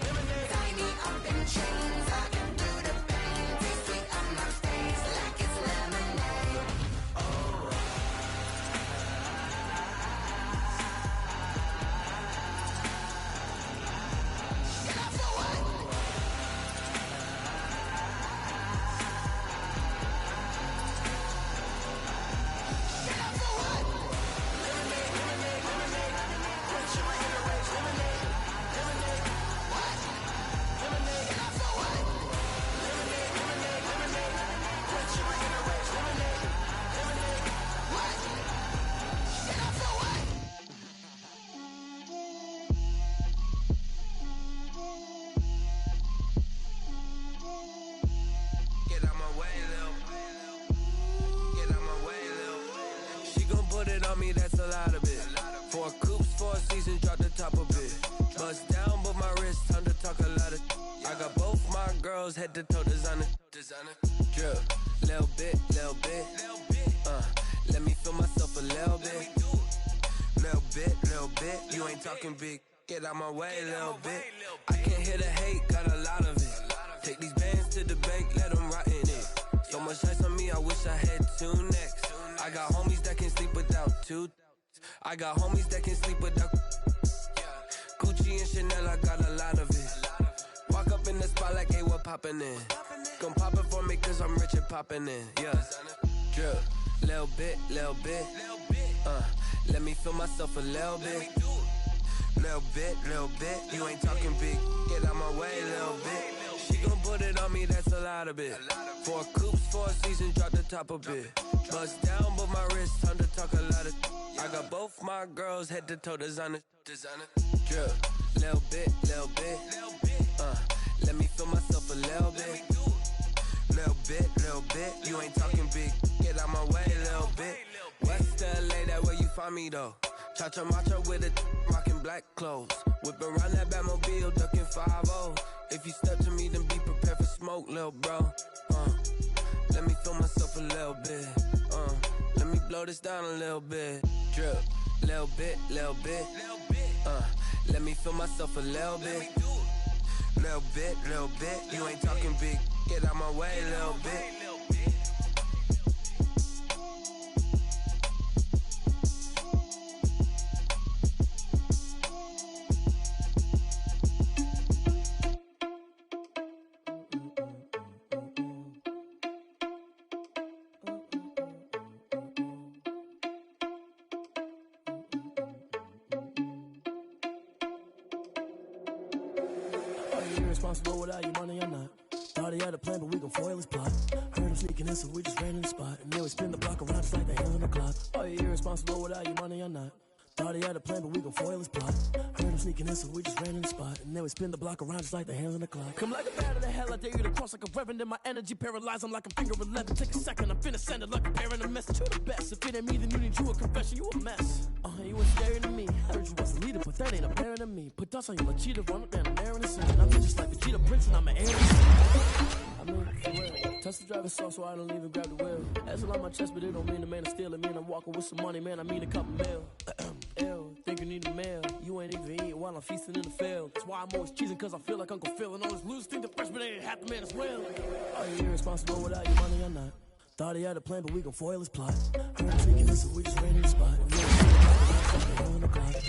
Tie me up in chains. I get through the pain. Taste sweet on my face like it's lemonade. Oh. on me, that's a lot of it. 4 coops, 4 seasons, drop the top a bit. Bust down, but my wrist, time to talk a lot of. I got both my girls head to toe designer. Drip, little bit. Let me feel myself a little bit. Little bit. You ain't talking big. Get out my way, little bit. I can't hear the hate, got a lot of it. Take these bands to the bank, let them rot in it. So much ice on me, I wish I had 2 necks. I got homies that can sleep without 2. I got homies that can sleep without Gucci and Chanel, I got a lot of it. Walk up in the spot like, hey, what poppin' in? Gon' pop it for me cause I'm rich and poppin' in, yeah. Drip, little bit. Let me feel myself a little bit. Little bit. You ain't talking big, get out my way, little bit. She gon' put it on me, that's a lot of it. 4 coops, 4 seasons, drop the top a bit. Bust down, but my wrist, time to talk a lot of. I got both my girls head to toe designer. Drip, little bit. Let me feel myself a little bit. Little bit. You ain't talking big, get out my way, little bit. West LA, that where you find me though. Cha-cha macho with a rockin' black clothes. Whip around that Batmobile, duckin' 5-0. If you step to me, then be prepared for smoke, lil' bro. Let me feel myself a little bit. Let me blow this down a little bit. Drip, little bit. Let me feel myself a little bit. Little bit. You ain't talking big. Get out my way, little bit. Responsible without your money or not. Thought he had a plan, but we gon' foil his plot. Heard him sneaking in, so we just ran in the spot. And then we spin the block around just like the hands on the clock. Are you irresponsible without your money or not? Thought he had a plan, but we gon' foil his plot. Heard him sneaking in, so we just ran in the spot. And then we spin the block around just like the hands on the clock. Come like a bat of the hell, I dare you to cross like a reverend. In my energy paralyzed, I'm like a finger 11. Take a second, I'm finna send it like a parent a message. You the best, if it ain't me, then you need you a confession. You a mess. You was scary to me. Heard you was the leader, but that ain't apparent to me. Put dust on you like cheetah, run up down an air in the scene. I'm just like Vegeta Prince and I'm an air in the scene. I mean, for real. Touch the driver's soft, so I don't even grab the wheel. That's a lot on my chest, but it don't mean the man is stealing. Mean I'm walking with some money, man. I mean a couple mil. Ew, think you need a meal. You ain't even eating while I'm feasting in the field. That's why I'm always cheesing, cause I feel like Uncle Phil. And all this losers think the freshman ain't half the man as well. Are you irresponsible without your money or not? Thought he had a plan, but we gon' foil his plot. Heard him sneaking in, so we just ran in the spot.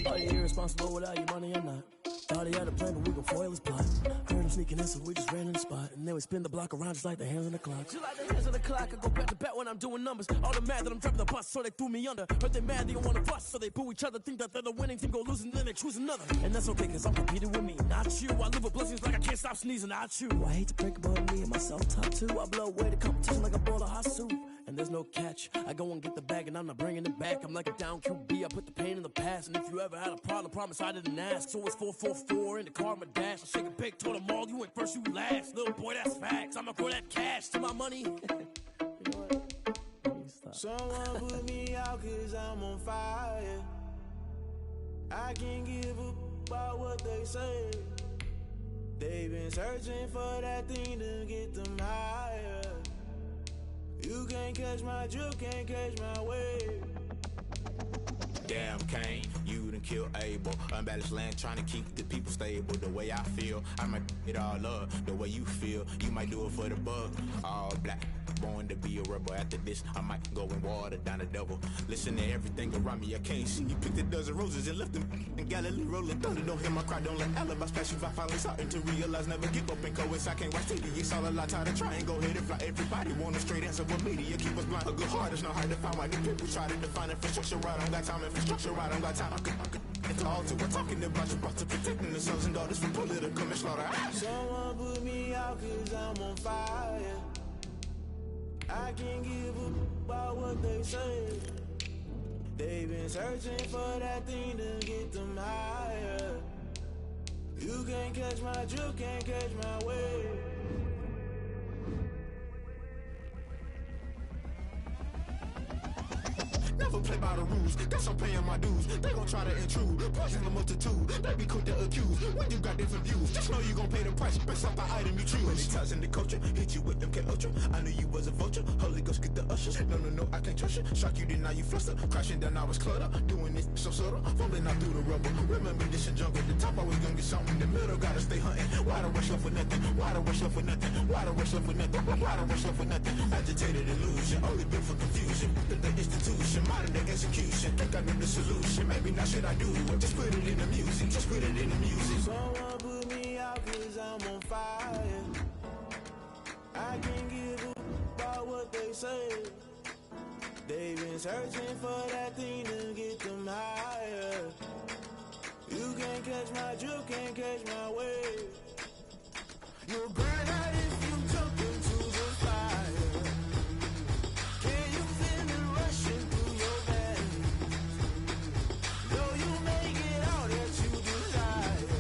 Are you irresponsible without your money or not? Thought he had a plan, but we gon' foil his plot. Heard him sneaking in, so we just ran in the spot. And then we spin the block around just like the hands on the clock. Just like the hands on the clock, I go back to back when I'm doing numbers. All the mad that I'm driving the bus, so they threw me under. Heard they mad, they don't wanna bust, so they boo each other. Think that they're the winning team, go losing, then they choose another. And that's okay, cause I'm competing with me, not you. I live with blessings like I can't stop sneezing, not you. I hate to break about me and my self-talk too. I blow away the competition like a bowl of hot soup. And there's no catch. I go and get the bag and I'm not bringing it back. I'm like a down QB, I put the pain in the past. And if you ever had a problem, promise I didn't ask. So it's 444 in the car, my dash. I shake a big, told them all, you ain't first, you last. Little boy, that's facts. I'ma grow that cash to my money. You know what? Someone put me out cause I'm on fire. I can't give a about what they say. They've been searching for that thing to get them higher. You can't catch my drift, can't catch my wave. Damn Kane, you done killed Abel. Unbalanced land, trying to keep the people stable. The way I feel, I might it all up. The way you feel, you might do it for the bug. All black, born to be a rebel. After this, I might go and water down the devil. Listen to everything around me, I can't see. You picked a dozen roses and left them in Galilee rolling thunder. Don't hear my cry, don't let alibis pass you. I finally starting to realize, never give up and coincide. I can't watch TV, it's all a lot. Tired of trying, go ahead and fly. Everybody want a straight answer, but media keep us blind. A good heart is not hard to find. Why the people try to define infrastructure right? I don't got time, infrastructure right? I don't got time. It's all to we're talking about you, brought to protecting the sons and daughters from political manslaughter. Someone put me out cause I'm on fire. I can't give a about what they say. They've been searching for that thing to get them higher. You can't catch my drift, can't catch my wave. Never play by the rules. Guess I'm paying my dues. They gon' try to intrude. Poison the multitude. They be quick to accuse. When you got different views, just know you gon' pay the price based off the item you choose. When they ties in the culture, hit you with MK Ultra. I knew you was a vulture. Holy Ghost get the ushers. No, I can't trust you. Shock you, then now you fluster. Crashing down, I was clutter. Doing this so subtle. Fumbling out through the rubble. Remember this in jungle. The top always gonna get something. In the middle, gotta stay hunting. Why the rush left for nothing? Why the rush left for nothing? Why the rush left for nothing? Why the rush left for nothing? Agitated illusion. Only built for confusion. The institution. Modern day execution. Think I know the solution. Maybe not should I do it. Just put it in the music. Just put it in the music. Someone put me out cause I'm on fire. I can't give a about what they say. They've been searching for that thing to get them higher. You can't catch my drift, can't catch my wave. You'll burn out if you jump into the fire. Can you feel it rushing through your veins? Though you make it all that you desire.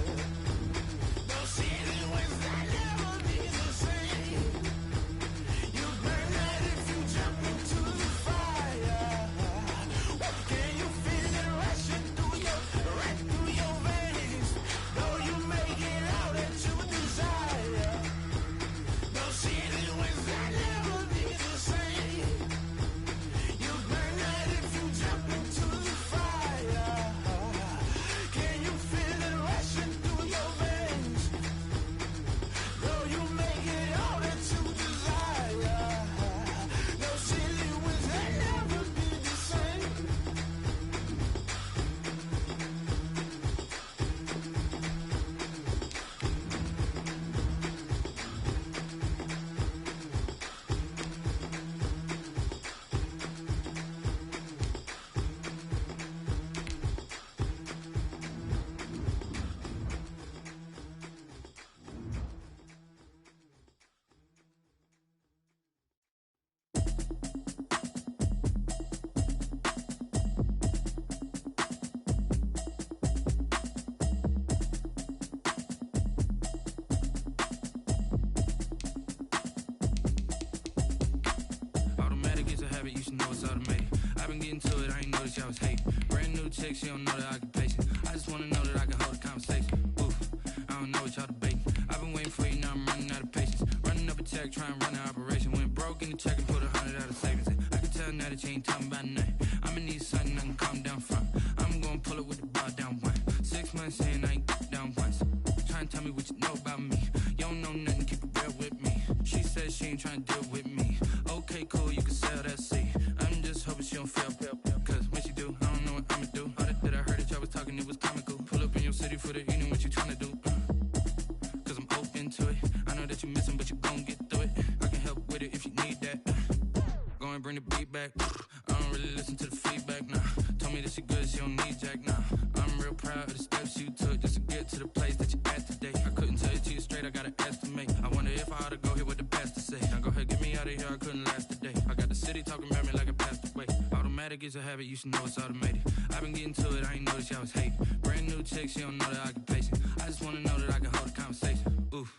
Those seasons when I never be the same. You burn out if you jump into the fire. Can you feel it rushing through your veins? Though you make it all that you desire. Those seasons when I never be the same. You burn out if you jump into the fire. Can you feel it rushing through your veins? Though you make it all that you desire. Those seasons when I never be the same. Automatic is a habit, you should know it's automated. I've been getting to it, I ain't noticed y'all was hating. Brand new chick, she don't know the occupation. I just wanna know that I can hold a conversation. Oof, I don't know what y'all debating. I've been waiting for you, now I'm running out of patience. Running up a check, trying to run an operation. Went broke in the check and put 100 out of savings. I can tell now that you ain't talking about nothing. I'ma need something I can calm down from. I'm gonna pull it with the bar down one. 6 months in, I ain't down once. Trying to tell me what you know about me. You don't know nothing, keep it real with me. She says she ain't trying to deal with me. Okay, cool, you can sell that seat. I'm just hoping she don't fail. Cause when she do, I don't know what I'ma do. All that I heard that y'all was talking, it was comical. Pull up in your city for the evening, what you tryna do? Cause I'm open to it. I know that you missing, but you gon' get through it. I can help with it if you need that. Go and bring the beat back. I don't really listen to the feedback, nah. Told me that she good, she don't need jack, nah. I'm real proud of the steps you took just to get to the place that you at today. I couldn't tell it to you straight, I gotta estimate. I wonder if I ought to go here with the best to say. Now go ahead, get me out of here, I couldn't last today. I got the city talking about me like I passed away. Automatic is a habit, you should know it's automated. I've been getting to it, I ain't noticed y'all was hating. Brand new chick, she don't know the occupation. I just wanna know that I can hold a conversation. Oof,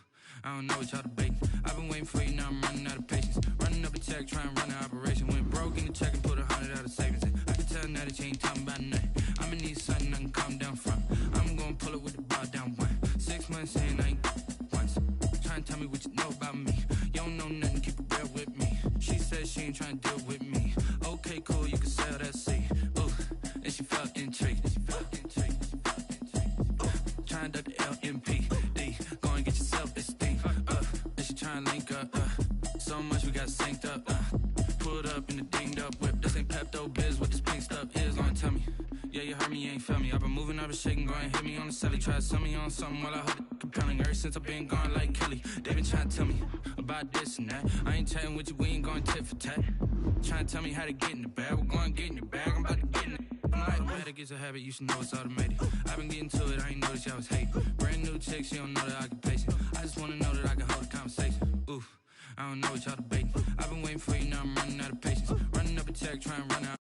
I don't know what y'all debating. I've been waiting for you, now I'm running out of patience. Running up a check, trying to run an operation. Went broke in the check and put 100 out of savings. I can tell now that you ain't talking about nothing. I'ma need something I can calm down from. I'm gonna pull it with the bar down one. 6 months in, I ain't once. Trying to tell me what you know about me. You don't know nothing, keep it real with me. She says she ain't trying to deal with me. Okay, cool, you can sell that seat. Ooh, and she felt intrigued. Trying to duck the LMPD. Go and get your self-esteem. And she trying to link up. So much we got synced up. Pulled up in the dinged up whip. This ain't Pepto-Biz, what this pink stuff is. Gonna tell me. Yeah, you heard me, you ain't felt me. I've been moving, I've been shaking, go and hit me on the celly. Try to sell me on something while I hold it compelling. Ever since I've been gone like Kelly, they been trying to tell me about this and that. I ain't chatting with you, we ain't going tit for tat. Trying to tell me how to get in the bag, we're going to get in the bag, I'm about to get in it. Automatic is a habit, you should know it's automated. I've been getting to it, I ain't noticed y'all was hating. Brand new chick, she don't know the occupation. I just wanna know that I can hold a conversation. Oof, I don't know what y'all debating. I've been waiting for you, now I'm running out of patience. Running up a check, trying to run an